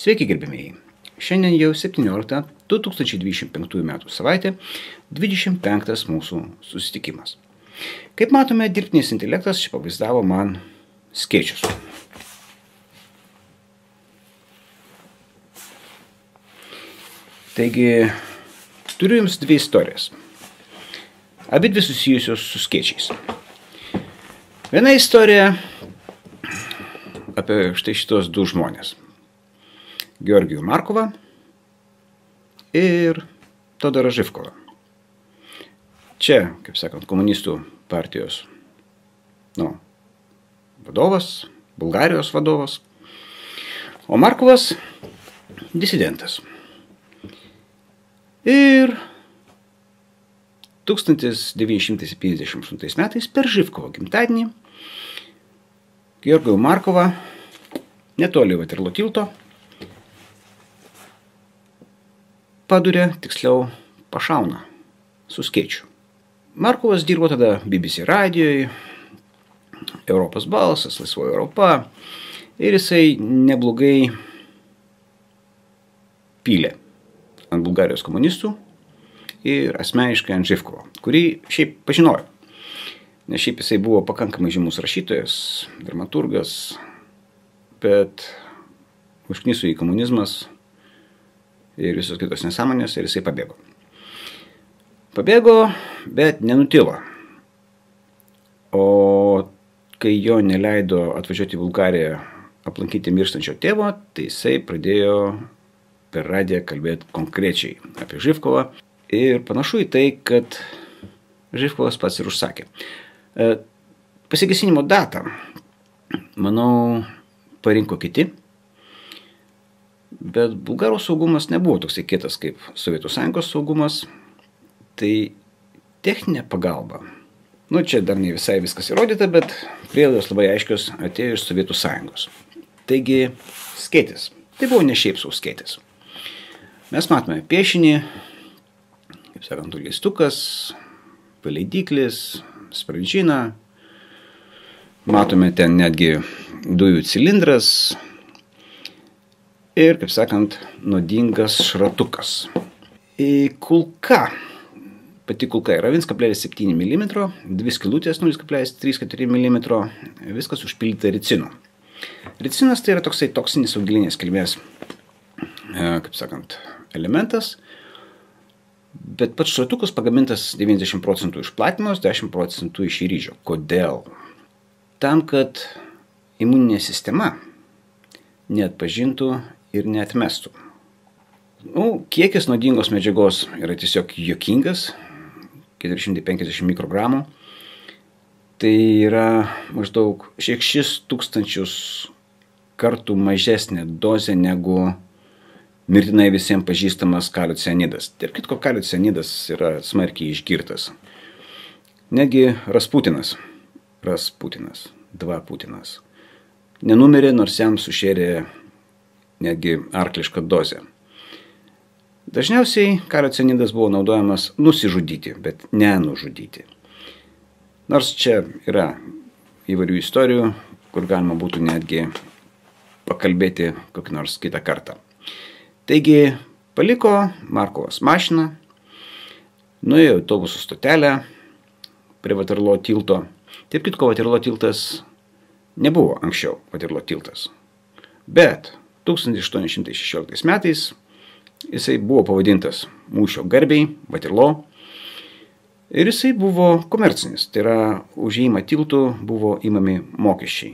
Sveiki gerbėmėjai. Šiandien jau 17 2025 metų savaitė, 25 mūsų susitikimas. Kaip matome, dirbtinis intelektas čia pavaizdavo man skėčius. Taigi, turiu jums dvi istorijas. Abi dvi susijusios su skėčiais. Viena istorija apie štai šitos du žmonės. Georgijų Markovą ir Todorą Živkovą. Čia, kaip sakant, komunistų partijos vadovas, Bulgarijos vadovas, o Markovas disidentas. Ir 1958 metais per Živkovo gimtadienį Georgijų Markovą netoli Vaterlo tilto paduria, tiksliau pašauna su skėčiu. Markovas dirbo tada BBC radijoj, Europos balsas, Laisvoji Europa, ir jisai neblogai pylė ant Bulgarijos komunistų ir asmeniškai ant Živkovo, kurį šiaip pažinojo. Nes šiaip jisai buvo pakankamai žymus rašytojas, dramaturgas, bet užkniso į komunizmas ir visos kitos nesąmonės ir jisai pabėgo. Pabėgo, bet nenutilo. O kai jo neleido atvažiuoti į Bulgariją aplankyti mirštančio tėvo, tai jisai pradėjo per radiją kalbėti konkrečiai apie Živkovą. Ir panašu į tai, kad Živkovas pats ir užsakė. Pasigesinimo datą, manau, parinko kiti. Bet Bulgarų saugumas nebuvo toksai kietas kaip Sovietų Sąjungos saugumas. Tai techninė pagalba. Čia dar ne visai viskas įrodyta, bet prielaidos labai aiškios atėjo iš Sovietų Sąjungos. Taigi, skėtis. Tai buvo ne šiaip sau skėtis. Mes matome piešinį, kaip sakant, leistukas, paleidiklis, sprandžina. Matome ten netgi dujų cilindras. Ir, kaip sakant, nuodingas šratukas. Kulka. Pati kulka yra 1,7 mm, dvi skylutės 0,34 mm, viskas užpildyta ricinu. Ricinas tai yra toksai toksinis augalinės kilmės, kaip sakant, elementas, bet pats šratukas pagamintas 90% iš platinos, 10% iš ryžio. Kodėl? Tam, kad imuninė sistema neatpažintų ir neatmestų. Kiekis nuodingos medžiagos yra tiesiog juokingas, 450 mikrogramų. Tai yra maždaug 6000 kartų mažesnė dozė negu mirtinai visiems pažįstamas kalio cianidas. Tarp kitko, kalio cianidas yra smarkiai išgirtas. Negi Rasputinas, Putinas, nenumirė, nors jam sušėrė netgi arklišką dozę. Dažniausiai kalio cianidas buvo naudojamas nusižudyti, bet nenužudyti. Nors čia yra įvairių istorijų, kur galima būtų netgi pakalbėti kokį nors kitą kartą. Taigi, paliko Markovas mašiną, nuėjo į autobusų stotelę prie Vaterlo tilto. Taip kitko, Vaterlo tiltas nebuvo anksčiau Vaterlo tiltas. Bet 1816 metais jisai buvo pavadintas mūšio garbiai, Vaterlo, ir jisai buvo komercinis, tai yra už įėjimą tiltų buvo įmami mokesčiai.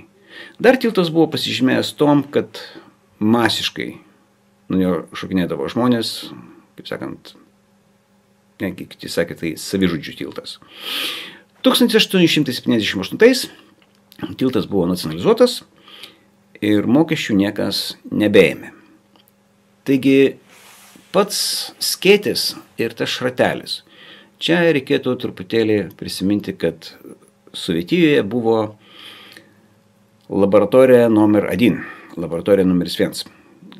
Dar tiltas buvo pasižymėjęs tom, kad masiškai nuo jo šokinėdavo žmonės, kaip sakant, netgi kiti sakė, tai savižudžių tiltas. 1878 tiltas buvo nacionalizuotas ir mokesčių niekas nebeėmė. Taigi pats skėtis ir tas šratelis. Čia reikėtų truputėlį prisiminti, kad Sovietijoje buvo laboratorija numer 1, laboratorija numeris 1.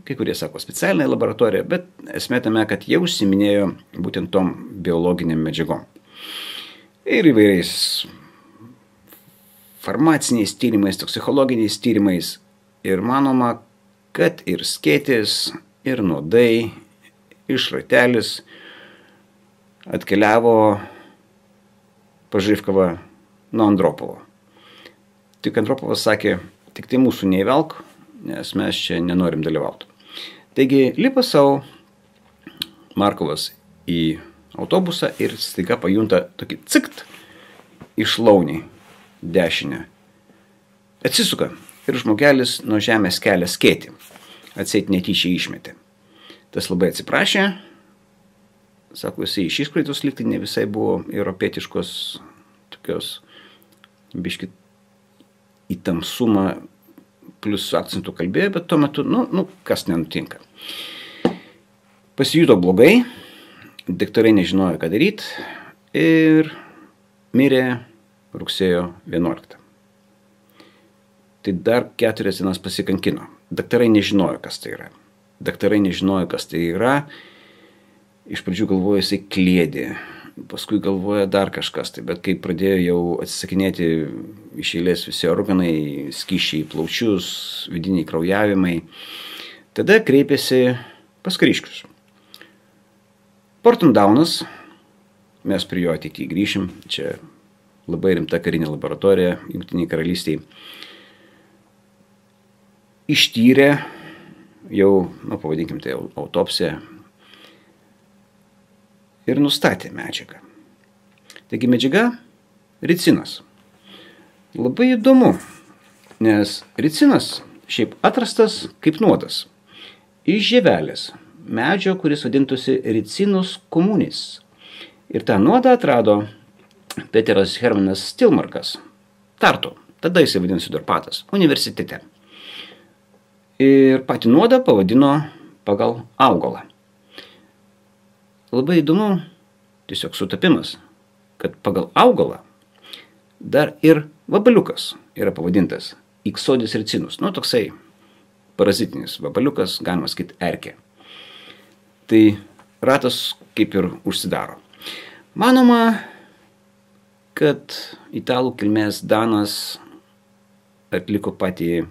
Kai kurie sako specialinė laboratorija, bet esmė tame, kad jie užsiminėjo būtent tom biologiniam medžiagom. Ir įvairiais farmaciniais tyrimais, toksikologiniais tyrimais. Ir manoma, kad ir skėtis, ir nuodai, iš Ratelis atkeliavo pas Živkovą nuo Andropovo. Tik Andropovas sakė, tik tai mūsų neįvelk, nes mes čia nenorim dalyvauti. Taigi lipa savo Markovas į autobusą ir staiga pajunta tokį cikt iš launį dešinę. Atsisuka ir žmogelis nuo žemės kelia skėtį. Atseit netyčia išmetė. Tas labai atsiprašė. Sako, jisai iš iškraitos likti ne visai buvo europietiškos tokios biškit į tamsumą plus su akcentu kalbėjo, bet tuo metu, kas nenutinka. Pasijuto blogai, daktarai nežinojo, ką daryti ir mirė rugsėjo 11. Tai dar 4 dienas pasikankino. Daktarai nežinojo, kas tai yra. Iš pradžių galvojo, jisai kliedė, paskui galvoja dar kažkas. Bet kai pradėjo jau atsisakinėti iš eilės visi organai, skysčiai, plaučius, vidiniai kraujavimai, tada kreipėsi pas kariškius. Porton Downas, mes prie jo ateityje grįšim, čia labai rimta karinė laboratorija Jungtinėje Karalystėje, ištyrė jau, pavadinkim tai autopsiją ir nustatė medžiagą. Taigi medžiaga ricinas. Labai įdomu, nes ricinas šiaip atrastas kaip nuodas iš žievelės medžio, kuris vadintųsi Ricinus communis. Ir tą nuodą atrado Peteras Hermanas Stilmarkas Tartu, tada jisai vadinasi Dorpatas, universitete. Ir patį nuodą pavadino pagal augalą. Labai įdomu, tiesiog sutapimas, kad pagal augalą dar ir vabaliukas yra pavadintas Ixodis ricinus. Toksai parazitinis vabaliukas, galima sakyti, erkė. Tai ratas kaip ir užsidaro. Manoma, kad italų kilmės Danas atliko patį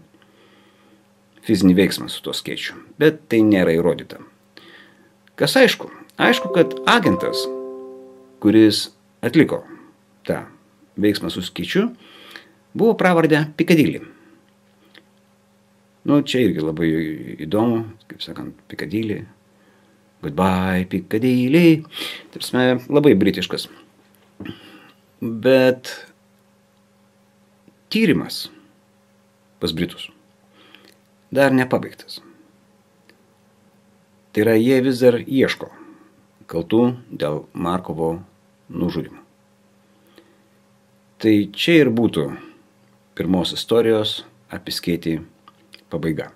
fizinį veiksmą su tuo skėčiu, bet tai nėra įrodyta. Kas aišku? Aišku, kad agentas, kuris atliko tą veiksmą su skėčiu, buvo pravardę Piccadilly. Čia irgi labai įdomu, kaip sakant, Piccadilly. Goodbye, Piccadilly. Tarpsime, labai britiškas. Bet tyrimas pas Britus dar nepabaigtas. Tai yra, jie vis dar ieško kaltų dėl Markovo nužudimo. Tai čia ir būtų pirmos istorijos apie skėtį pabaiga.